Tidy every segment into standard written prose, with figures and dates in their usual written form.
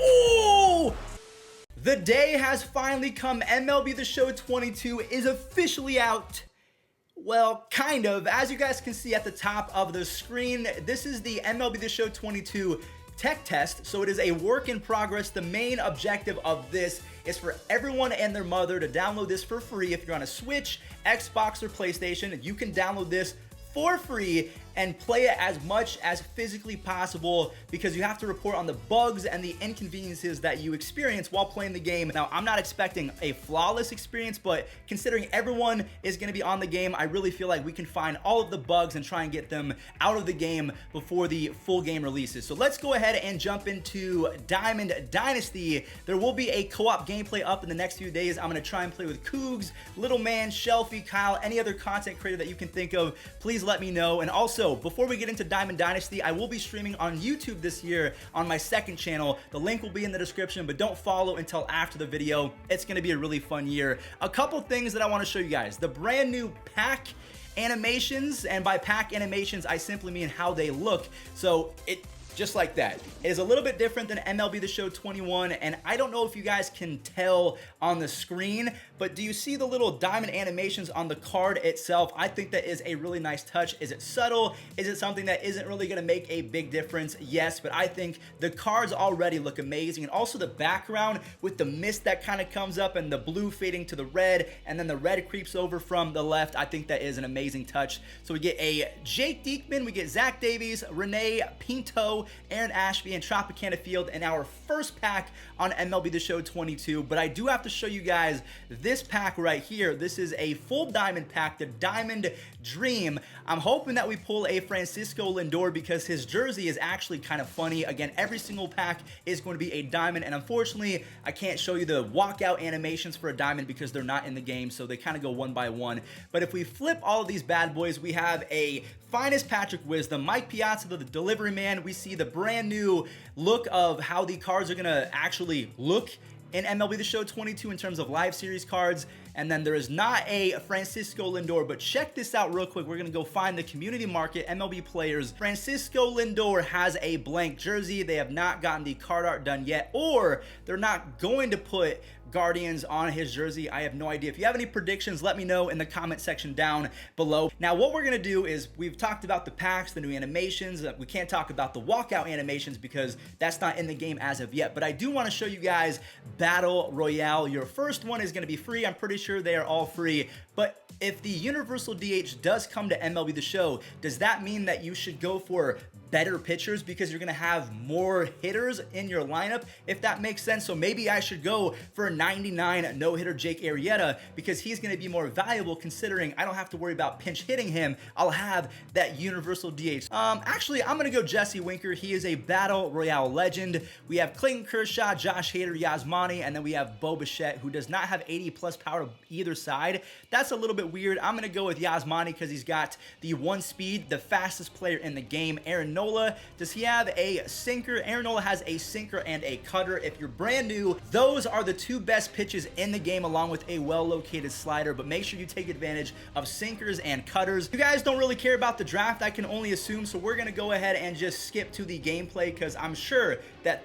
Oh! The day has finally come. MLB The Show 22 is officially out. Well, kind of. As you guys can see at the top of the screen, this is the MLB The Show 22 tech test, so it is a work in progress. The main objective of this is for everyone and their mother to download this for free. If you're on a Switch, Xbox, or PlayStation, you can download this for free and play it as much as physically possible, because you have to report on the bugs and the inconveniences that you experience while playing the game. Now, I'm not expecting a flawless experience, but considering everyone is going to be on the game, I really feel like we can find all of the bugs and try and get them out of the game before the full game releases. So let's go ahead and jump into Diamond Dynasty. There will be a co-op gameplay up in the next few days. I'm going to try and play with Cougs, Little Man, Shelfie, Kyle, any other content creator that you can think of. Please let me know. And also, before we get into Diamond Dynasty, I will be streaming on YouTube this year on my second channel. The link will be in the description, but don't follow until after the video. It's going to be a really fun year. A couple things that I want to show you guys. The brand new pack animations, and by pack animations, I simply mean how they look. So it just like that. It is a little bit different than MLB The Show 21, and I don't know if you guys can tell on the screen, but do you see the little diamond animations on the card itself? I think that is a really nice touch. Is it subtle? Is it something that isn't really gonna make a big difference? Yes, but I think the cards already look amazing, and also the background with the mist that kind of comes up and the blue fading to the red, and then the red creeps over from the left. I think that is an amazing touch. So we get a Jake Diekman, we get Zach Davies, Renee Pinto, Aaron Ashby, and Tropicana Field in our first pack on MLB The Show 22. But I do have to show you guys this pack right here. This is a full diamond pack, the Diamond Dream. I'm hoping that we pull a Francisco Lindor because his jersey is actually kind of funny. Again, every single pack is going to be a diamond, and unfortunately, I can't show you the walkout animations for a diamond because they're not in the game, so they kind of go one by one. But if we flip all of these bad boys, we have a Finest Patrick Wisdom, Mike Piazza, the delivery man. We see the brand new look of how the cards are gonna actually look in MLB The Show 22 in terms of live series cards. And then there is not a Francisco Lindor, but check this out real quick. We're gonna go find the community market MLB players. Francisco Lindor has a blank jersey. They have not gotten the card art done yet, or they're not going to put Guardians on his jersey. I have no idea. If you have any predictions, let me know in the comment section down below. Now, what we're gonna do is, we've talked about the packs, the new animations. We can't talk about the walkout animations because that's not in the game as of yet, but I do wanna show you guys Battle Royale. Your first one is gonna be free. I'm pretty sure they are all free, but if the Universal DH does come to MLB The Show, does that mean that you should go for better pitchers because you're gonna have more hitters in your lineup, if that makes sense? So maybe I should go for a 99 no-hitter Jake Arrieta because he's gonna be more valuable, considering I don't have to worry about pinch hitting him. I'll have that Universal DH. Actually, I'm gonna go Jesse Winker. He is a Battle Royale legend. We have Clayton Kershaw, Josh Hader, Yasmani, and then we have Bo Bichette, who does not have 80 plus power either side. That's a little bit weird. I'm gonna go with Yasmani because he's got the one speed, the fastest player in the game. Aaron Nola, does he have a sinker? Aaron Nola has a sinker and a cutter. If you're brand new, those are the two best pitches in the game, along with a well-located slider, but make sure you take advantage of sinkers and cutters. You guys don't really care about the draft, I can only assume, so we're gonna go ahead and just skip to the gameplay because I'm sure that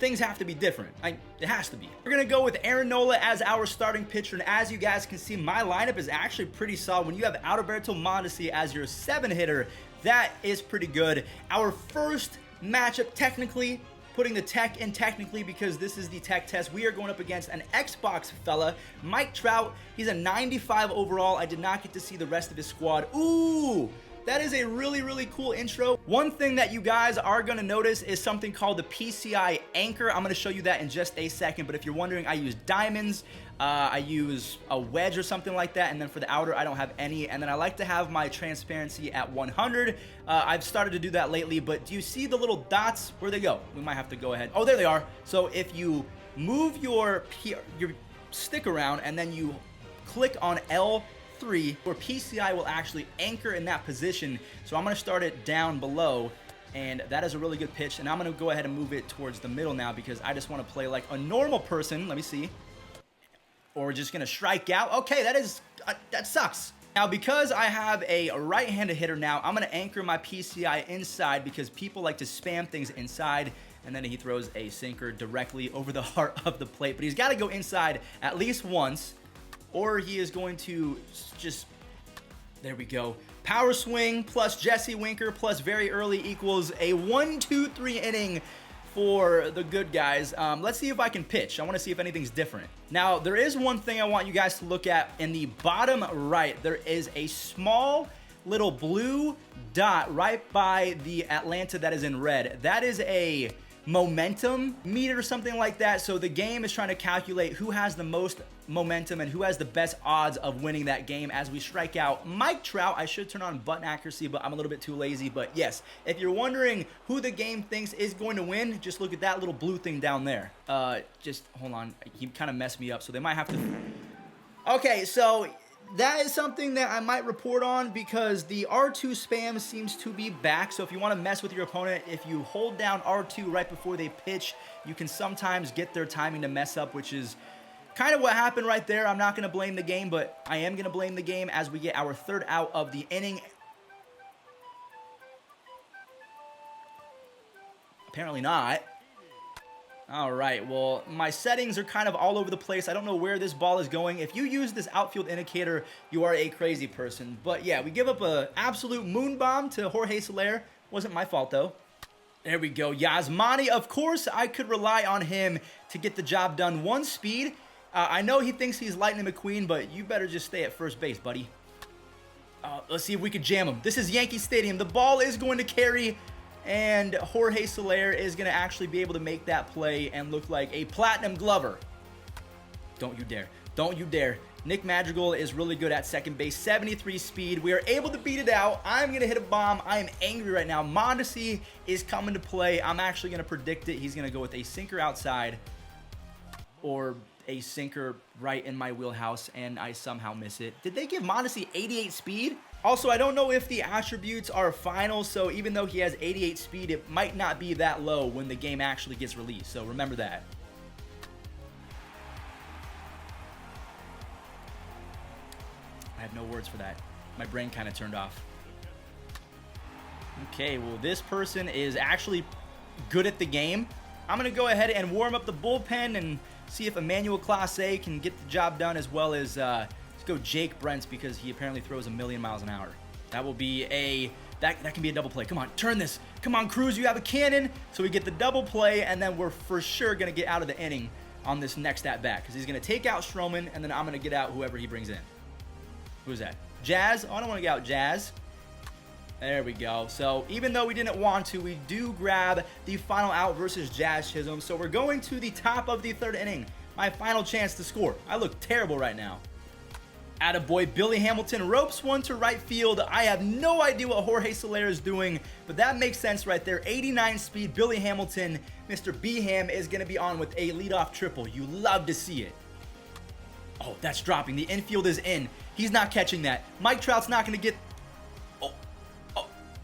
things have to be different. It has to be. We're gonna go with Aaron Nola as our starting pitcher, and as you guys can see, my lineup is actually pretty solid. When you have Alberto Mondesi as your 7-hitter, that is pretty good. Our first matchup, technically, putting the tech in technically because this is the tech test, we are going up against an Xbox fella, Mike Trout. He's a 95 overall. I did not get to see the rest of his squad. Ooh! That is a really, really cool intro. One thing that you guys are gonna notice is something called the PCI anchor. I'm gonna show you that in just a second, but if you're wondering, I use diamonds, I use a wedge or something like that, and then for the outer, I don't have any, and then I like to have my transparency at 100. I've started to do that lately, but do you see the little dots? Where they go? We might have to go ahead. Oh, there they are. So if you move your stick around and then you click on L3, where PCI will actually anchor in that position. So I'm going to start it down below, and that is a really good pitch, and I'm going to go ahead and move it towards the middle now because I just want to play like a normal person. Let me see. Or we're just going to strike out. Okay, that sucks. Now, because I have a right-handed hitter now, I'm going to anchor my PCI inside because people like to spam things inside. and then he throws a sinker directly over the heart of the plate. But he's got to go inside at least once, or he is going to just, there we go. Power swing plus Jesse Winker plus very early equals a 1-2-3 inning for the good guys. Let's see if I can pitch. I want to see if anything's different. Now, there is one thing I want you guys to look at. In the bottom right, there is a small little blue dot right by the Atlanta that is in red. That is a momentum meter or something like that. So the game is trying to calculate who has the most momentum and who has the best odds of winning that game as we strike out Mike Trout. I should turn on button accuracy, but I'm a little bit too lazy. But yes, if you're wondering who the game thinks is going to win, just look at that little blue thing down there. Just hold on. He kind of messed me up, so they might have to... Okay, so that is something that I might report on because the R2 spam seems to be back. So if you want to mess with your opponent, if you hold down R2 right before they pitch, you can sometimes get their timing to mess up, which is kind of what happened right there. I'm not going to blame the game, but I am going to blame the game as we get our third out of the inning. Apparently not. All right, well, my settings are kind of all over the place. I don't know where this ball is going. If you use this outfield indicator, you are a crazy person. But yeah, we give up an absolute moon bomb to Jorge Soler. Wasn't my fault, though. There we go. Yasmani, of course, I could rely on him to get the job done. 1 speed. I know he thinks he's Lightning McQueen, but you better just stay at first base, buddy. Let's see if we can jam him. This is Yankee Stadium. The ball is going to carry, and Jorge Soler is going to actually be able to make that play and look like a platinum glover. Don't you dare. Don't you dare. Nick Madrigal is really good at second base. 73 speed. We are able to beat it out. I'm going to hit a bomb. I am angry right now. Mondesi is coming to play. I'm actually going to predict it. He's going to go with a sinker outside or a sinker right in my wheelhouse, and I somehow miss it. Did they give Mondesi 88 speed? Also, I don't know if the attributes are final, so even though he has 88 speed, it might not be that low when the game actually gets released, so remember that. I have no words for that. My brain kind of turned off. Okay, well, this person is actually good at the game. I'm going to go ahead and warm up the bullpen and see if Emmanuel Clase can get the job done, as well as let's go Jake Brents, because he apparently throws 1,000,000 miles an hour. That will be a that can be a double play. Come on, turn this. Come on, Cruz, you have a cannon. So we get the double play, and then we're for sure going to get out of the inning on this next at-bat, because he's going to take out Stroman, and then I'm going to get out whoever he brings in. Who's that? Jazz? Oh, I don't want to get out Jazz. There we go. So even though we didn't want to, we do grab the final out versus Jazz Chisholm. So we're going to the top of the third inning. My final chance to score. I look terrible right now. Attaboy, Billy Hamilton ropes one to right field. I have no idea what Jorge Soler is doing, but that makes sense right there. 89 speed, Billy Hamilton. Mr. B-Ham is going to be on with a leadoff triple. You love to see it. Oh, that's dropping. The infield is in. He's not catching that. Mike Trout's not going to get...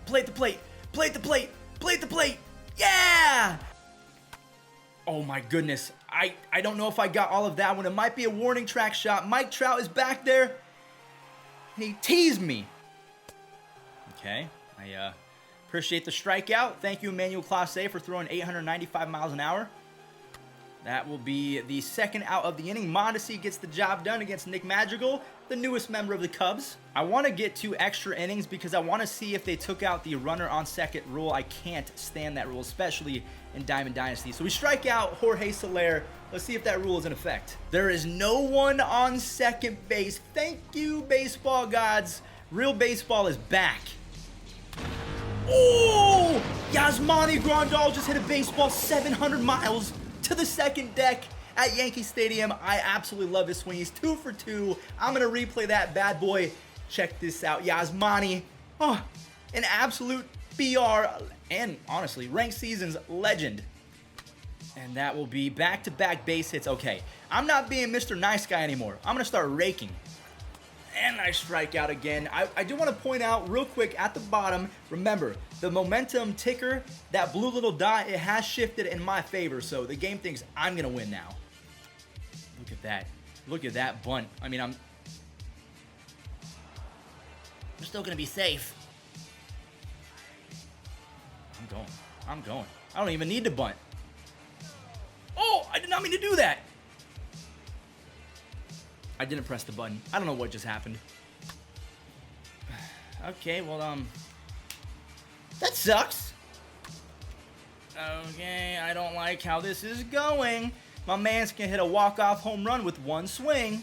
Plate the plate, plate the plate, plate the plate. Yeah! Oh my goodness. I don't know if I got all of that one. It might be a warning track shot. Mike Trout is back there. And he teased me. Okay. I appreciate the strikeout. Thank you, Emmanuel Clase, for throwing 895 miles an hour. That will be the second out of the inning. Mondesi gets the job done against Nick Madrigal, the newest member of the Cubs. I want to get 2 extra innings because I want to see if they took out the runner on second rule. I can't stand that rule, especially in Diamond Dynasty. So we strike out Jorge Soler. Let's see if that rule is in effect. There is no one on second base. Thank you, baseball gods. Real baseball is back. Oh! Yasmani Grandal just hit a baseball 700 miles to the second deck at Yankee Stadium. I absolutely love his swing. He's 2 for 2. I'm going to replay that bad boy. Check this out. Yasmani, oh, an absolute BR and honestly, ranked seasons legend. And that will be back-to-back base hits. Okay, I'm not being Mr. Nice Guy anymore. I'm going to start raking. And I strike out again. I do want to point out real quick at the bottom, remember, the momentum ticker, that blue little dot, it has shifted in my favor. So the game thinks I'm going to win now. Look at that. Look at that bunt. I mean, I'm still going to be safe. I'm going. I don't even need to bunt. did not mean to do that. I didn't press the button. I don't know what just happened. Okay, well, that sucks. Okay, I don't like how this is going. My man's gonna hit a walk-off home run with one swing.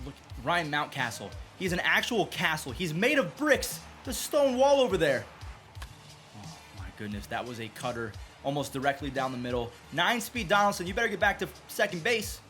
Look, Ryan Mountcastle. He's an actual castle. He's made of bricks. The stone wall over there. Oh, my goodness. That was a cutter almost directly down the middle. 9-speed Donaldson. You better get back to second base.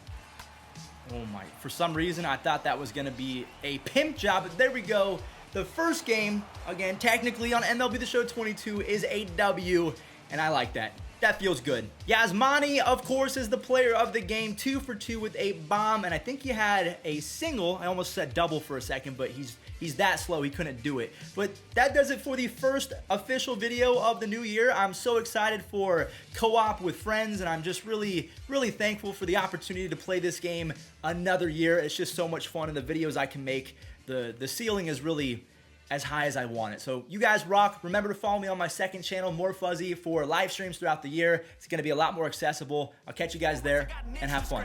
Oh, my. For some reason, I thought that was going to be a pimp job. But there we go. The first game, again, technically on MLB The Show 22 is a W. And I like that. That feels good. Yasmani, of course, is the player of the game. 2 for 2 with a bomb, and I think he had a single. I almost said double for a second, but he's that slow, he couldn't do it. But that does it for the first official video of the new year. I'm so excited for co-op with friends, and I'm just really, really thankful for the opportunity to play this game another year. It's just so much fun, and the videos I can make, the ceiling is really as high as I want it. So you guys rock. Remember to follow me on my second channel, More Fuzzy, for live streams throughout the year. It's going to be a lot more accessible. I'll catch you guys there, and have fun.